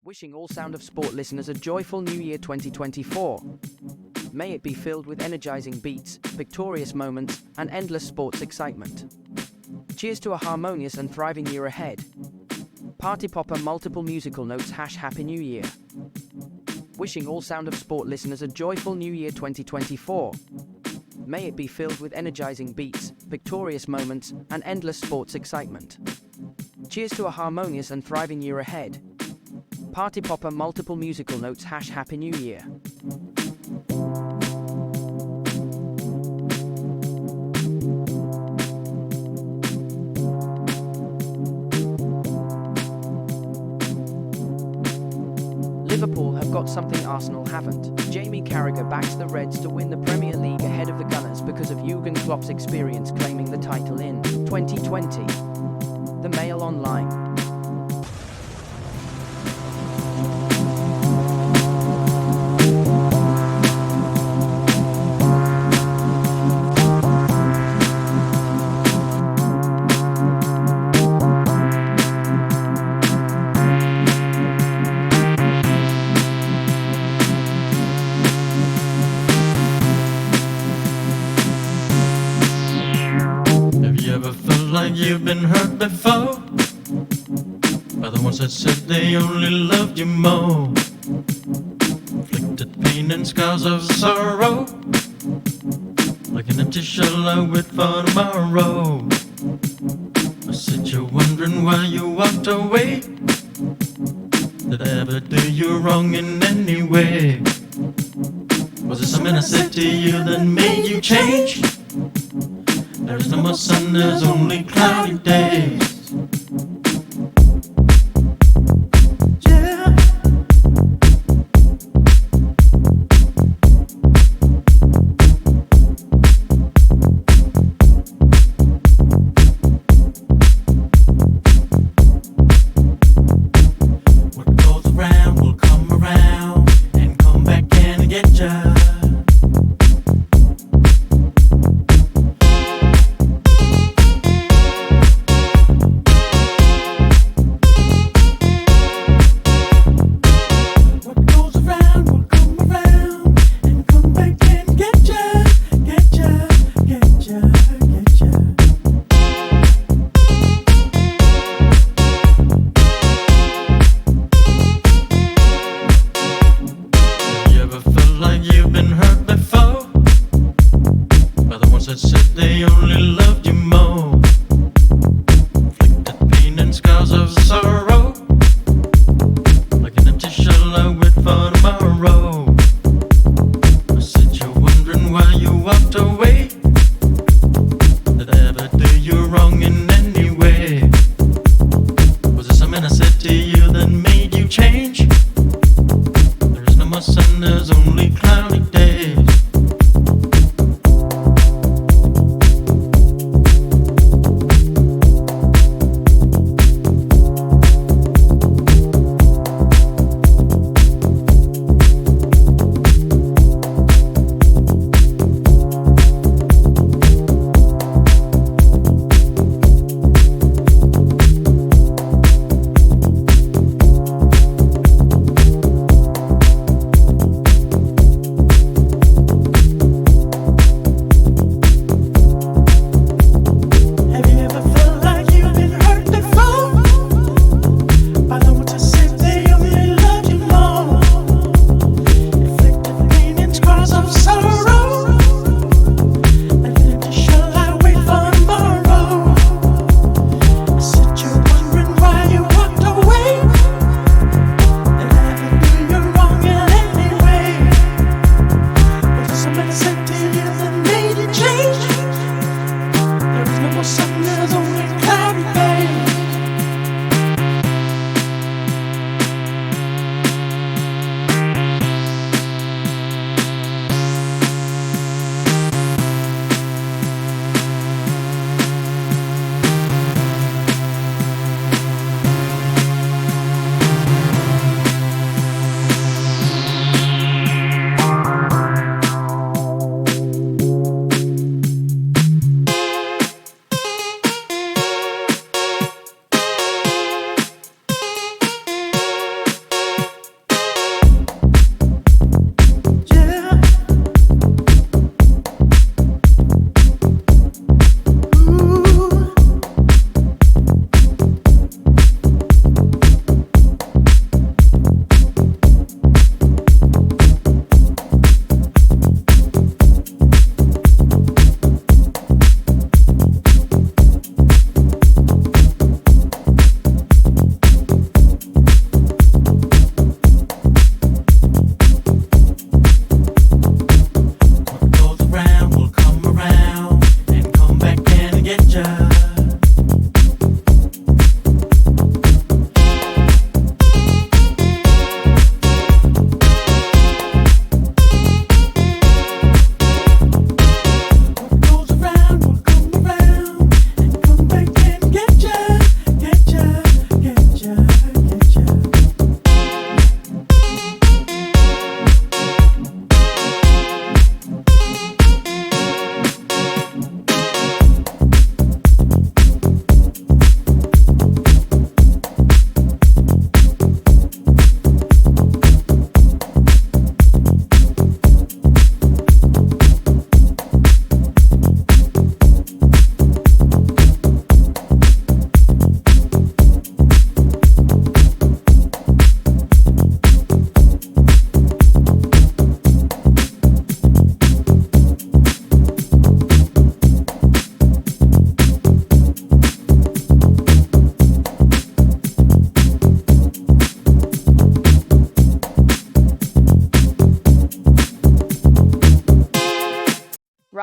Wishing all Sound of Sport listeners a joyful New Year 2024. May it be filled with energizing beats, victorious moments, and endless sports excitement. Cheers to a harmonious and thriving year ahead. Party popper multiple musical notes # Happy New Year. Wishing all Sound of Sport listeners a joyful New Year 2024. May it be filled with energizing beats, victorious moments, and endless sports excitement. Cheers to a harmonious and thriving year ahead. Party popper multiple musical notes # Happy New Year. Liverpool have got something Arsenal haven't. Jamie Carragher backs the Reds to win the Premier League ahead of the Gunners because of Jurgen Klopp's experience claiming the title in 2020. The Mail Online. Like you've been hurt before by the ones that said they only loved you more. Inflicted pain and scars of sorrow, like an empty shell I wait for tomorrow. I said you're wondering why you walked away. Did I ever do you wrong in any way? Was it something I said to you that made you change? There is no more sun, there's only cloudy days. Yeah. What goes around will come around and come back and get ya.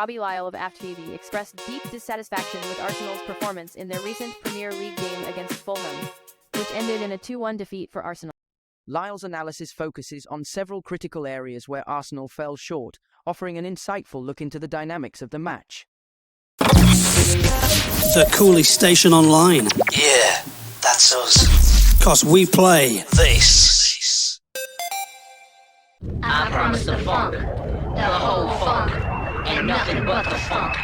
Robbie Lyle of Aft TV expressed deep dissatisfaction with Arsenal's performance in their recent Premier League game against Fulham, which ended in a 2-1 defeat for Arsenal. Lyle's analysis focuses on several critical areas where Arsenal fell short, offering an insightful look into the dynamics of the match. The coolest station online. Yeah, that's us. 'Cause we play This. I promise the funk, the whole funk, and nothing but the funk.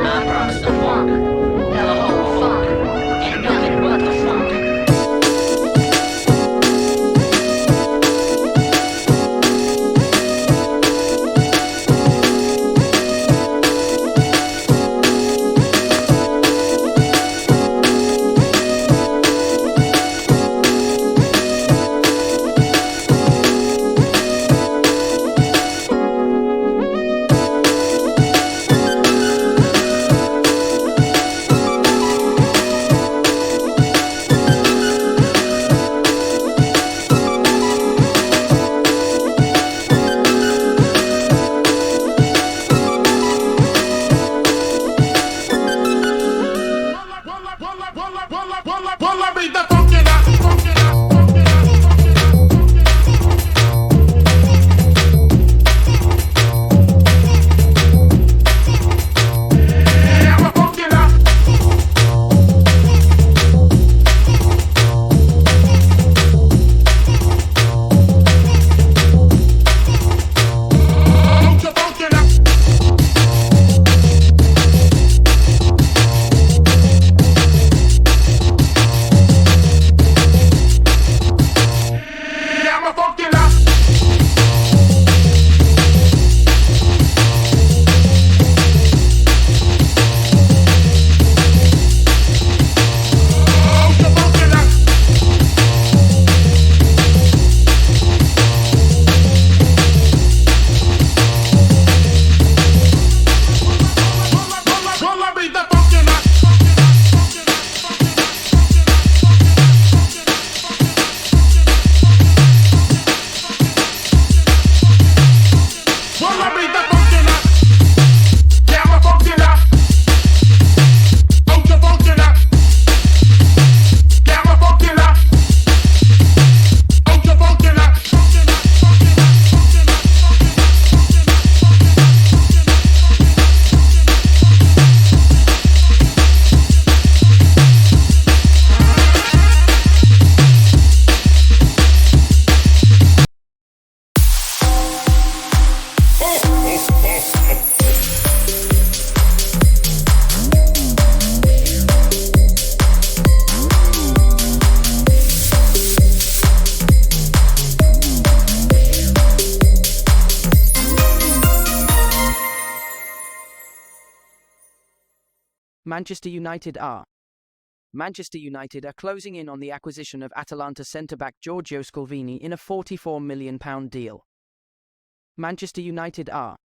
I promise the funk, the whole funk, and nothing but the funk. Manchester United are closing in on the acquisition of Atalanta centre-back Giorgio Scalvini in a £44 million deal. Manchester United are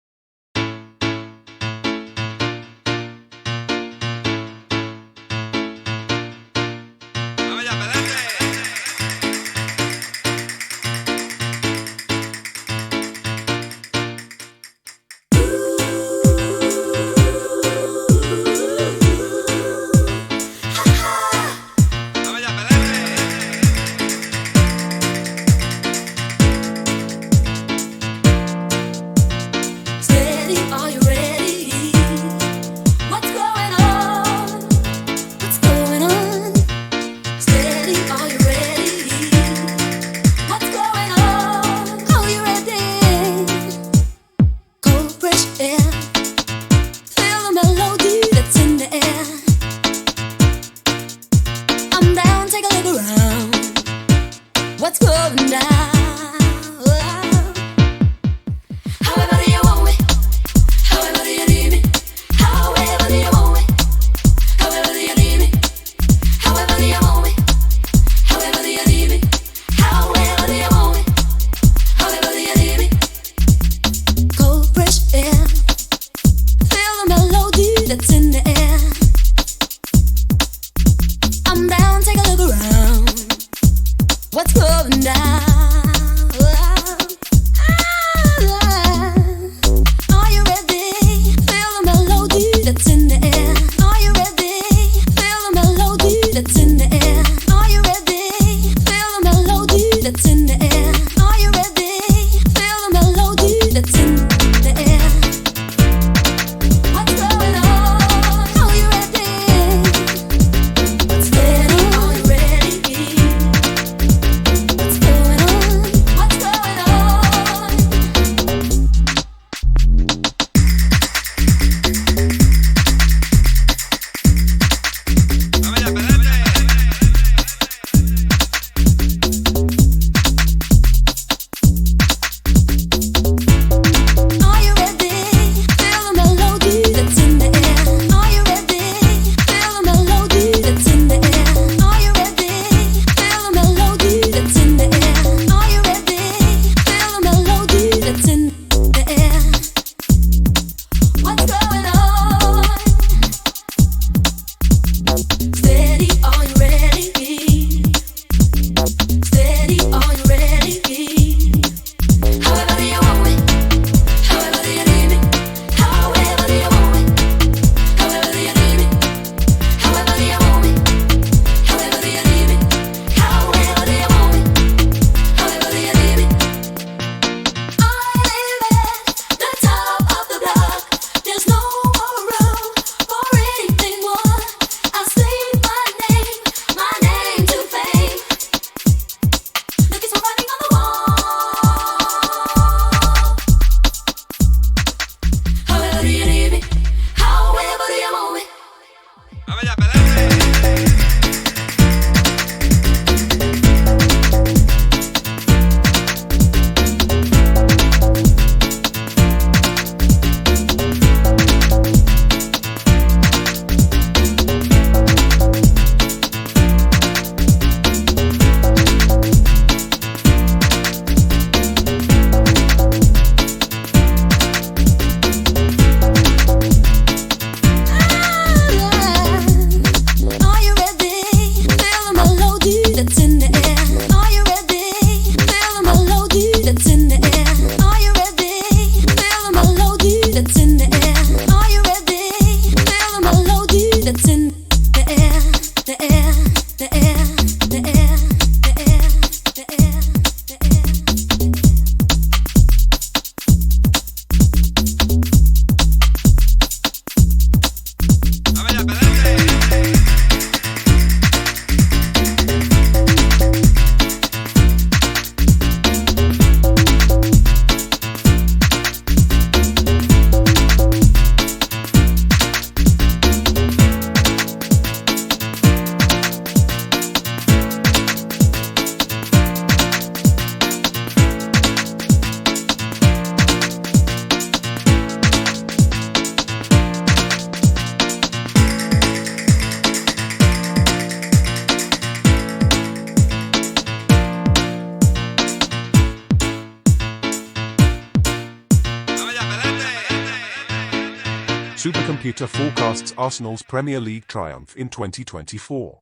Supercomputer forecasts Arsenal's Premier League triumph in 2024.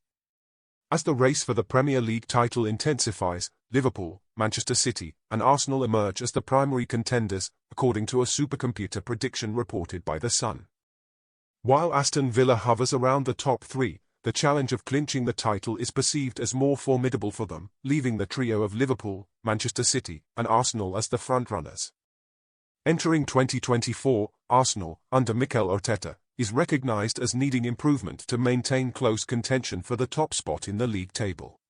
As the race for the Premier League title intensifies, Liverpool, Manchester City, and Arsenal emerge as the primary contenders, according to a Supercomputer prediction reported by The Sun. While Aston Villa hovers around the top three, the challenge of clinching the title is perceived as more formidable for them, leaving the trio of Liverpool, Manchester City, and Arsenal as the frontrunners. Entering 2024, Arsenal, under Mikel Arteta, is recognised as needing improvement to maintain close contention for the top spot in the league table.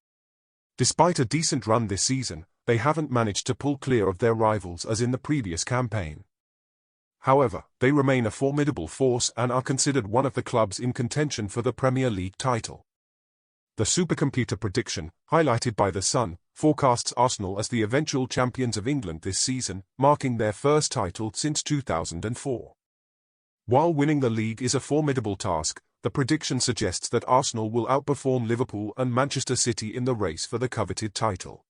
Despite a decent run this season, they haven't managed to pull clear of their rivals as in the previous campaign. However, they remain a formidable force and are considered one of the clubs in contention for the Premier League title. The Supercomputer prediction, highlighted by The Sun, forecasts Arsenal as the eventual champions of England this season, marking their first title since 2004. While winning the league is a formidable task, the prediction suggests that Arsenal will outperform Liverpool and Manchester City in the race for the coveted title.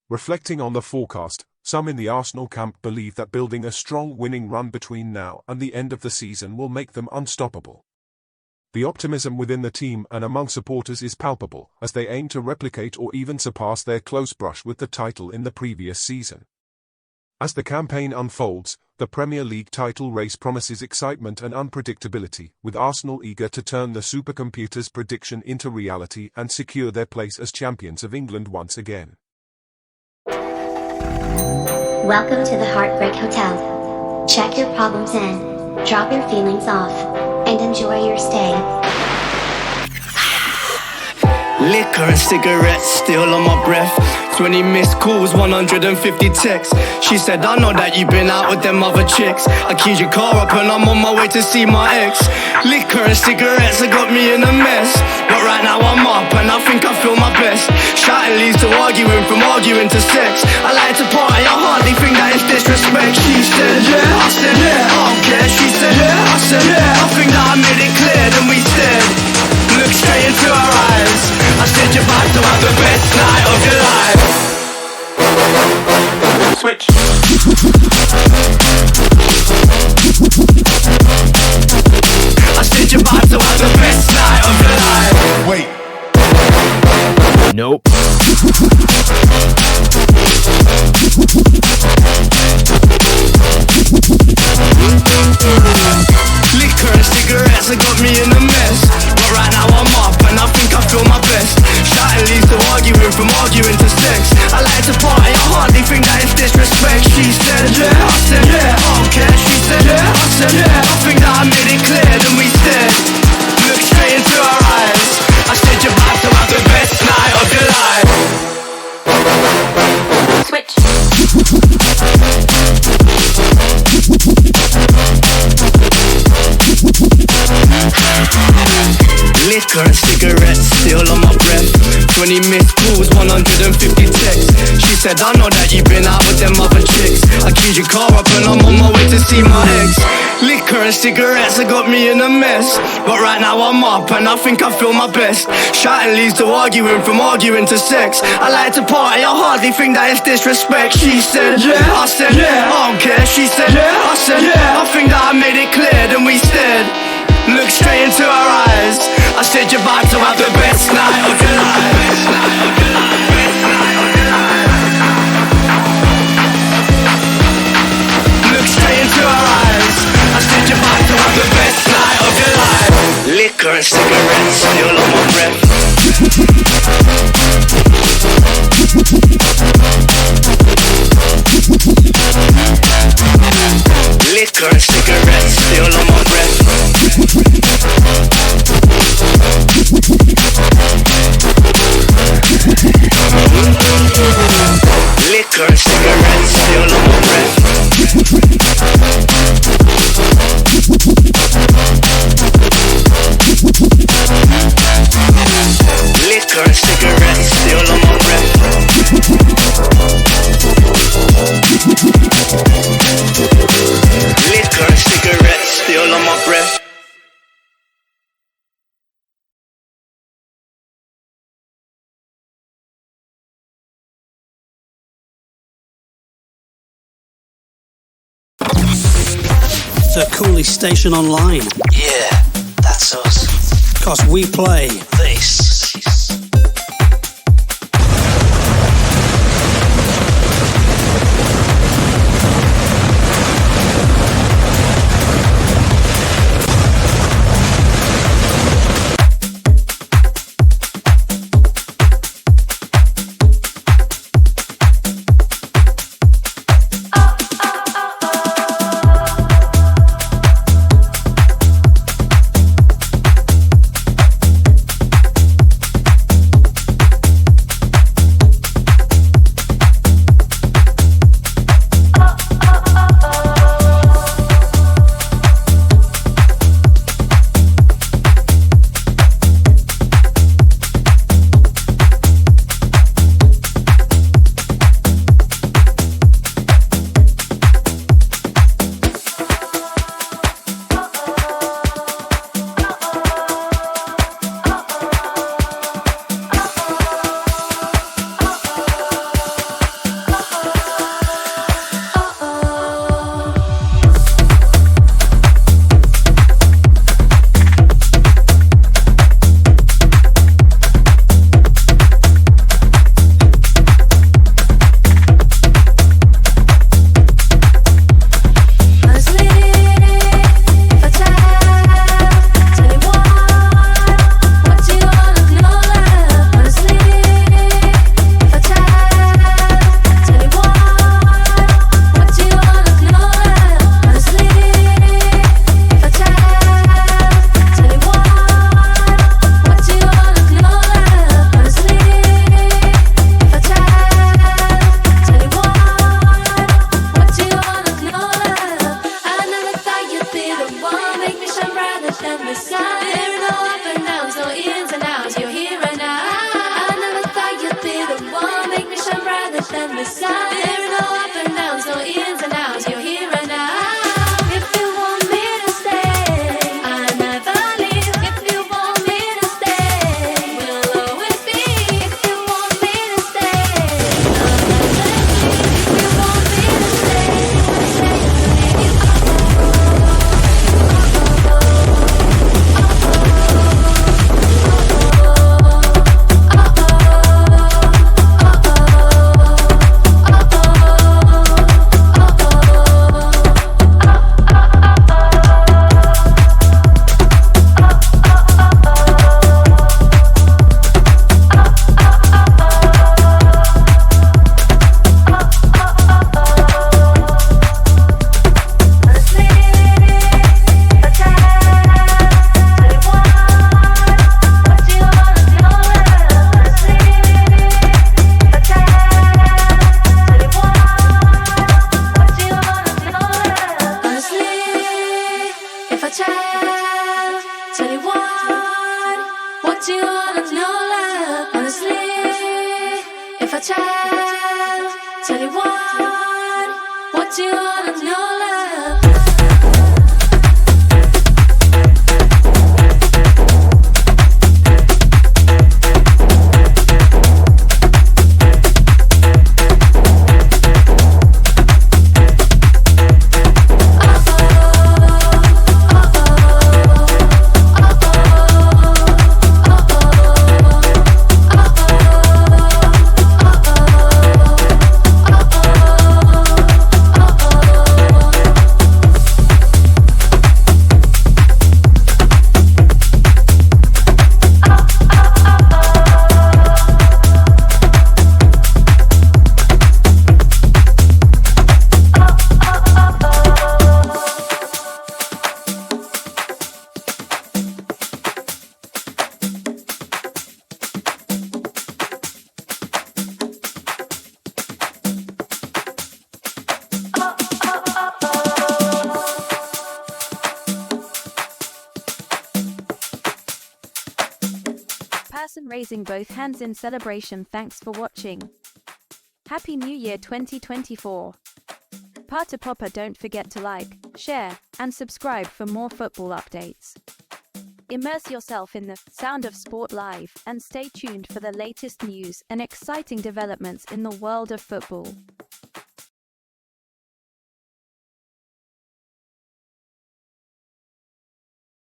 Reflecting on the forecast, some in the Arsenal camp believe that building a strong winning run between now and the end of the season will make them unstoppable. The optimism within the team and among supporters is palpable, as they aim to replicate or even surpass their close brush with the title in the previous season. As the campaign unfolds, the Premier League title race promises excitement and unpredictability, with Arsenal eager to turn the Supercomputer's prediction into reality and secure their place as champions of England once again. Welcome to the Heartbreak Hotel. Check your problems in, drop your feelings off, and enjoy your stay. Liquor and cigarettes still on my breath. 20 missed calls, 150 texts. She said, I know that you've been out with them other chicks. I keyed your car up and I'm on my way to see my ex. Liquor and cigarettes have got me in a mess, but right now I'm up and I think I feel my best. Shouting leads to arguing, from arguing to sex. I like to party, I hardly think that it's disrespect. She said, yeah, I said, yeah, I don't care. She said, yeah, I said, yeah, I think that I made it clear. Then we stared, looked straight into her eyes. I said, you're about to have the best night of your life. Switch. I said, you're about to have the best night of your life. Wait. Nope. Liquor and cigarettes have got me in a mess, but right now I'm up and I think I feel my best. Shouting leads to arguing, from arguing to sex. I like to party, I hardly think that it's disrespect. She said, yeah, I said, yeah, I don't care. She said, yeah, I said, yeah, I think that I made it clear. Then we stared, looked straight into her eyes. I said, you're about to have the best night of your life. Switch. Liquor and cigarettes still on my breath. 20 missed calls, 150 texts. She said, I know that you've been out with them other chicks. I keyed your car up and I'm on my way to see my ex. Liquor and cigarettes have got me in a mess, but right now I'm up and I think I feel my best. Shouting leads to arguing, from arguing to sex. I like to party, I hardly think that it's disrespect. She said, yeah, I said, yeah, I don't care. She said, yeah, I said, yeah, I think that I made it clear. Then we stared, looked straight into her eyes. I said, you're about to have the best night of your life. Best night of your life. Best night of your life. Looked straight into her eyes. I said, you're about to have the best night of your life. Liquor and cigarettes still on my breath. Liquor and cigarettes still on my breath. Liquor and cigarettes still on my breath. Liquor and cigarettes still on my breath. Liquor and cigarettes still on the coolest station online. Yeah, that's us. 'Cause we play This. Person raising both hands in celebration. Thanks for watching. Happy New Year 2024. Parta Popper, don't forget to like, share, and subscribe for more football updates. Immerse yourself in the sound of sport live and stay tuned for the latest news and exciting developments in the world of football.